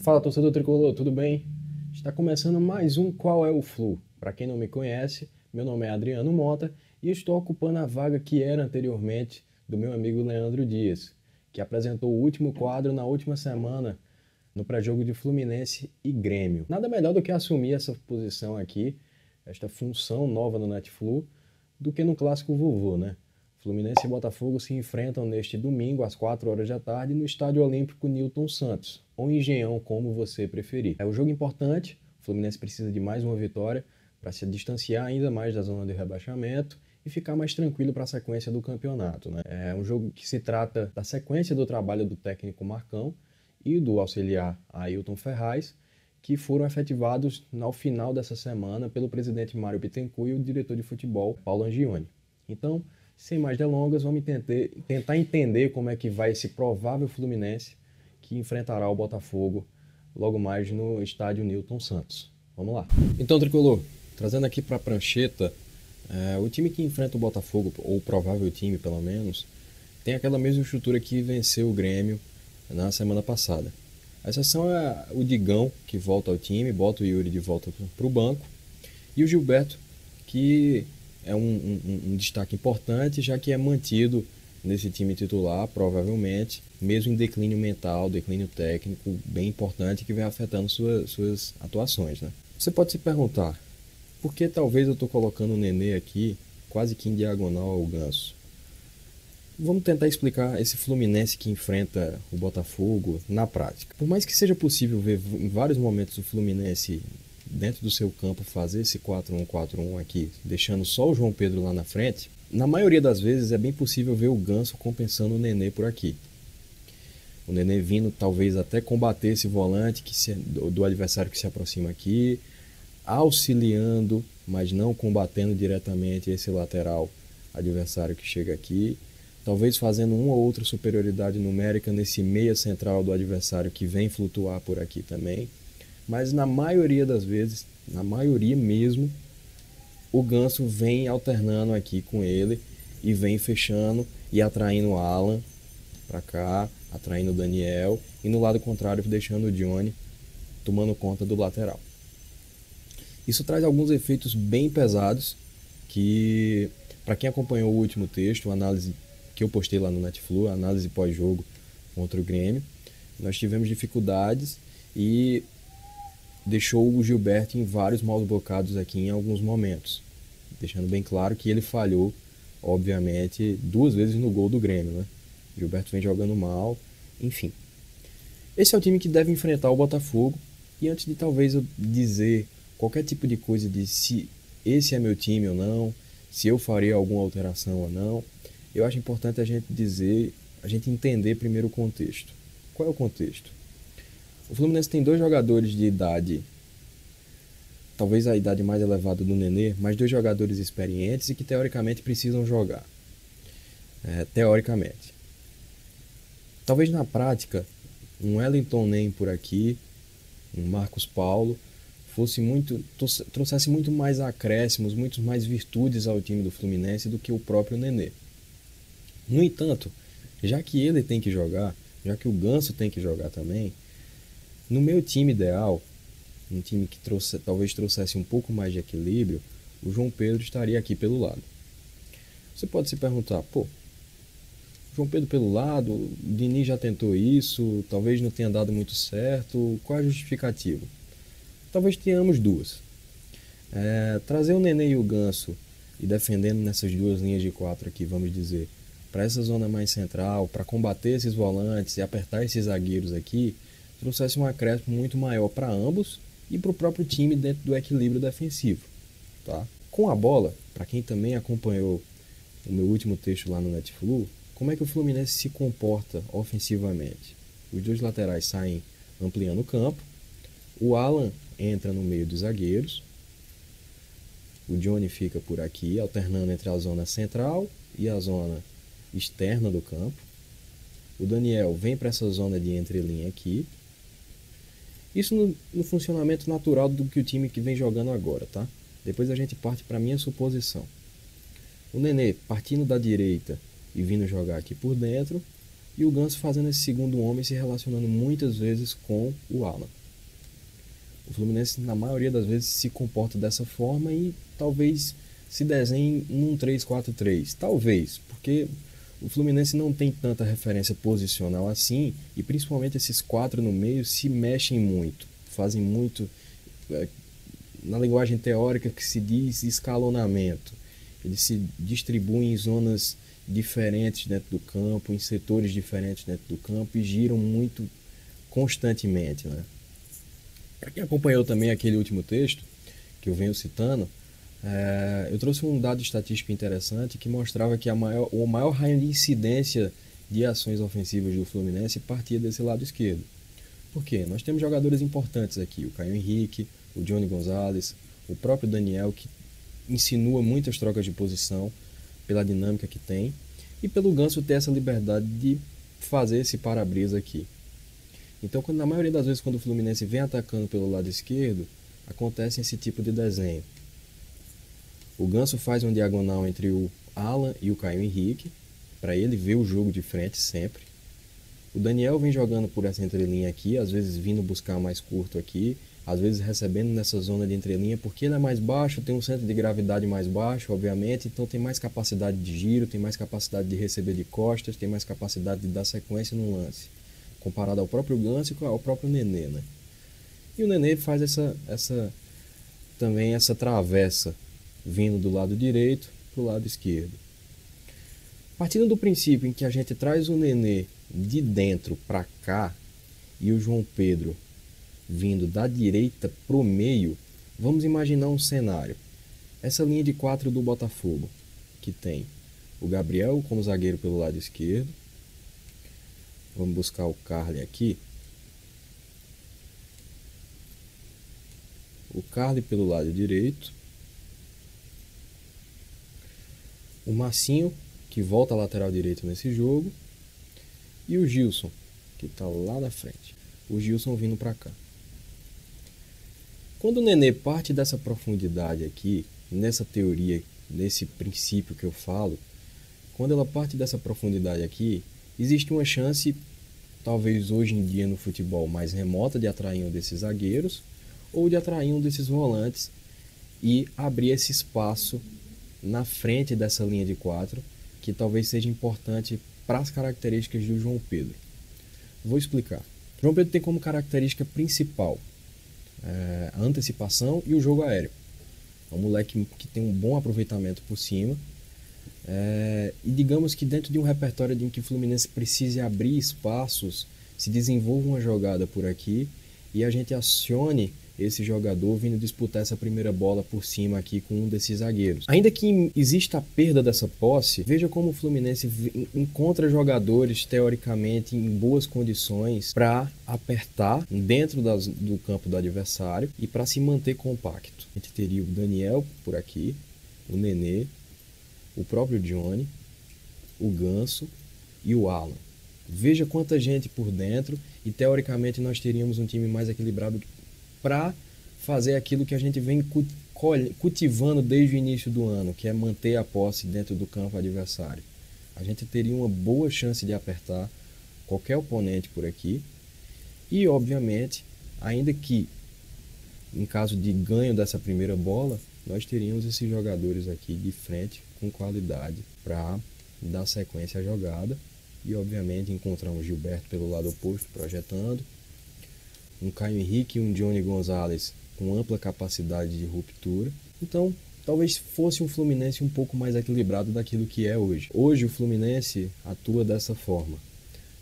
Fala, torcedor tricolor, tudo bem? Está começando mais um Qual é o Flu? Para quem não me conhece, meu nome é Adriano Mota e estou ocupando a vaga que era anteriormente do meu amigo Leandro Dias, que apresentou o último quadro na última semana no pré-jogo de Fluminense e Grêmio. Nada melhor do que assumir essa posição aqui, esta função nova no Netflu, do que no clássico vovô, né? Fluminense e Botafogo se enfrentam neste domingo às 4 horas da tarde no Estádio Olímpico Newton Santos, ou Engenhão, como você preferir. É um jogo importante, o Fluminense precisa de mais uma vitória para se distanciar ainda mais da zona de rebaixamento e ficar mais tranquilo para a sequência do campeonato, né? É um jogo que se trata da sequência do trabalho do técnico Marcão e do auxiliar Ailton Ferraz, que foram efetivados ao final dessa semana pelo presidente Mário Bittencourt e o diretor de futebol Paulo Angione. Então, sem mais delongas, vamos tentar entender como é que vai esse provável Fluminense que enfrentará o Botafogo logo mais no estádio Newton Santos. Vamos lá. Então, tricolor, trazendo aqui para a prancheta, o time que enfrenta o Botafogo, ou o provável time pelo menos, tem aquela mesma estrutura que venceu o Grêmio na semana passada. A exceção é o Digão, que volta ao time, bota o Yuri de volta para o banco, e o Gilberto, que é um destaque importante, já que é mantido nesse time titular, provavelmente, mesmo em declínio mental, declínio técnico, bem importante, que vem afetando suas atuações, né? Você pode se perguntar, por que talvez eu estou colocando o Nenê aqui, quase que em diagonal ao Ganso? Vamos tentar explicar esse Fluminense que enfrenta o Botafogo na prática. Por mais que seja possível ver em vários momentos o Fluminense dentro do seu campo fazer esse 4-1-4-1 aqui, deixando só o João Pedro lá na frente, na maioria das vezes é bem possível ver o Ganso compensando o Nenê por aqui. O Nenê vindo talvez até combater esse volante do adversário que se aproxima aqui, auxiliando, mas não combatendo diretamente esse lateral adversário que chega aqui, talvez fazendo uma ou outra superioridade numérica nesse meia central do adversário que vem flutuar por aqui também. Mas na maioria das vezes, na maioria mesmo, o Ganso vem alternando aqui com ele e vem fechando e atraindo o Alan para cá, atraindo o Daniel e no lado contrário deixando o Johnny tomando conta do lateral. Isso traz alguns efeitos bem pesados que, para quem acompanhou o último texto, a análise que eu postei lá no Netflu, a análise pós-jogo contra o Grêmio, nós tivemos dificuldades e deixou o Gilberto em vários maus bocados aqui em alguns momentos, deixando bem claro que ele falhou, obviamente, 2 vezes no gol do Grêmio, né? O Gilberto vem jogando mal, enfim. Esse é o time que deve enfrentar o Botafogo, e antes de talvez eu dizer qualquer tipo de coisa de se esse é meu time ou não, se eu faria alguma alteração ou não, eu acho importante a gente entender primeiro o contexto. Qual é o contexto? O Fluminense tem 2 jogadores de idade, talvez a idade mais elevada do Nenê, mas 2 jogadores experientes e que teoricamente precisam jogar. Teoricamente. Talvez na prática, um Wellington Nem por aqui, um Marcos Paulo, trouxesse muito mais acréscimos, muito mais virtudes ao time do Fluminense do que o próprio Nenê. No entanto, já que ele tem que jogar, já que o Ganso tem que jogar também, no meu time ideal, um time que talvez trouxesse um pouco mais de equilíbrio, o João Pedro estaria aqui pelo lado. Você pode se perguntar, João Pedro pelo lado, o Diniz já tentou isso, talvez não tenha dado muito certo, qual é a justificativa? Talvez tenhamos 2. Trazer o Nenê e o Ganso e defendendo nessas 2 linhas de 4 aqui, vamos dizer, para essa zona mais central, para combater esses volantes e apertar esses zagueiros aqui, trouxesse um acréscimo muito maior para ambos e para o próprio time dentro do equilíbrio defensivo. Tá? Com a bola, para quem também acompanhou o meu último texto lá no Netflu, como é que o Fluminense se comporta ofensivamente? Os 2 laterais saem ampliando o campo, o Alan entra no meio dos zagueiros, o Johnny fica por aqui, alternando entre a zona central e a zona externa do campo. O Daniel vem para essa zona de entrelinha aqui. Isso no funcionamento natural do que o time que vem jogando agora, tá? Depois a gente parte para a minha suposição. O Nenê partindo da direita e vindo jogar aqui por dentro. e o Ganso fazendo esse segundo homem, se relacionando muitas vezes com o Alan. O Fluminense, na maioria das vezes, se comporta dessa forma e talvez se desenhe num 3-4-3. Talvez, porque o Fluminense não tem tanta referência posicional assim, e principalmente esses quatro no meio se mexem muito, fazem muito, na linguagem teórica que se diz escalonamento. Eles se distribuem em zonas diferentes dentro do campo, em setores diferentes dentro do campo e giram muito constantemente, né? Para quem acompanhou também aquele último texto que eu venho citando, eu trouxe um dado estatístico interessante que mostrava que o maior raio de incidência de ações ofensivas do Fluminense partia desse lado esquerdo. Por quê? Nós temos jogadores importantes aqui, o Caio Henrique, o Johnny Gonzalez, o próprio Daniel, que insinua muitas trocas de posição pela dinâmica que tem, e pelo Ganso ter essa liberdade de fazer esse para-brisa aqui. Então, na maioria das vezes, quando o Fluminense vem atacando pelo lado esquerdo, acontece esse tipo de desenho. O Ganso faz um diagonal entre o Alan e o Caio Henrique, para ele ver o jogo de frente sempre. O Daniel vem jogando por essa entrelinha aqui, às vezes vindo buscar mais curto aqui, às vezes recebendo nessa zona de entrelinha, porque ele é mais baixo, tem um centro de gravidade mais baixo, obviamente, então tem mais capacidade de giro, tem mais capacidade de receber de costas, tem mais capacidade de dar sequência no lance, comparado ao próprio Ganso e ao próprio Nenê, né? E o Nenê faz também essa travessa, vindo do lado direito para o lado esquerdo. Partindo do princípio em que a gente traz o Nenê de dentro para cá e o João Pedro vindo da direita para o meio, vamos imaginar um cenário. Essa linha de 4 do Botafogo, que tem o Gabriel como zagueiro pelo lado esquerdo. Vamos buscar o Carly aqui. O Carly pelo lado direito. O Marcinho, que volta à lateral direito nesse jogo. E o Gilson, que está lá na frente. O Gilson vindo para cá. Quando o Nenê parte dessa profundidade aqui, nessa teoria, nesse princípio que eu falo, quando ela parte dessa profundidade aqui, existe uma chance, talvez hoje em dia no futebol mais remota, de atrair um desses zagueiros ou de atrair um desses volantes e abrir esse espaço na frente dessa linha de 4, que talvez seja importante para as características do João Pedro. Vou explicar. O João Pedro tem como característica principal a antecipação e o jogo aéreo. É um moleque que tem um bom aproveitamento por cima. E digamos que dentro de um repertório em que o Fluminense precise abrir espaços, se desenvolva uma jogada por aqui e a gente acione esse jogador vindo disputar essa primeira bola por cima aqui com um desses zagueiros. Ainda que exista a perda dessa posse, veja como o Fluminense encontra jogadores teoricamente em boas condições para apertar dentro do campo do adversário e para se manter compacto. A gente teria o Daniel por aqui, o Nenê, o próprio Johnny, o Ganso e o Alan. Veja quanta gente por dentro e teoricamente nós teríamos um time mais equilibrado para fazer aquilo que a gente vem cultivando desde o início do ano, que é manter a posse dentro do campo adversário. A gente teria uma boa chance de apertar qualquer oponente por aqui e, obviamente, ainda que em caso de ganho dessa primeira bola, nós teríamos esses jogadores aqui de frente com qualidade para dar sequência à jogada e, obviamente, encontrar um Gilberto pelo lado oposto projetando, um Caio Henrique e um Johnny Gonzalez com ampla capacidade de ruptura. Então, talvez fosse um Fluminense um pouco mais equilibrado daquilo que é hoje. Hoje o Fluminense atua dessa forma.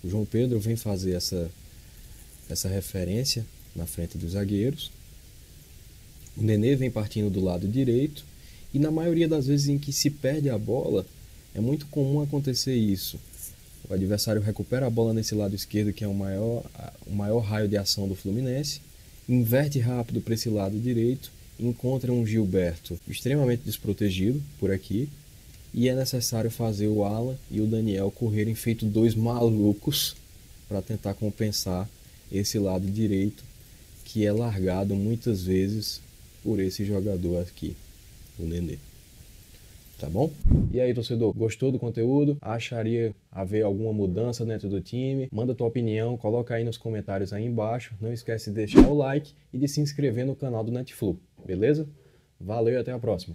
O João Pedro vem fazer essa referência na frente dos zagueiros. O Nenê vem partindo do lado direito. E na maioria das vezes em que se perde a bola, é muito comum acontecer isso. O adversário recupera a bola nesse lado esquerdo, que é o maior raio de ação do Fluminense, inverte rápido para esse lado direito, encontra um Gilberto extremamente desprotegido por aqui, e é necessário fazer o Alan e o Daniel correrem feito dois malucos para tentar compensar esse lado direito, que é largado muitas vezes por esse jogador aqui, o Nenê. tá bom? E aí, torcedor, gostou do conteúdo? Acharia haver alguma mudança dentro do time? Manda tua opinião, coloca aí nos comentários aí embaixo. Não esquece de deixar o like e de se inscrever no canal do Netflu, beleza? Valeu e até a próxima!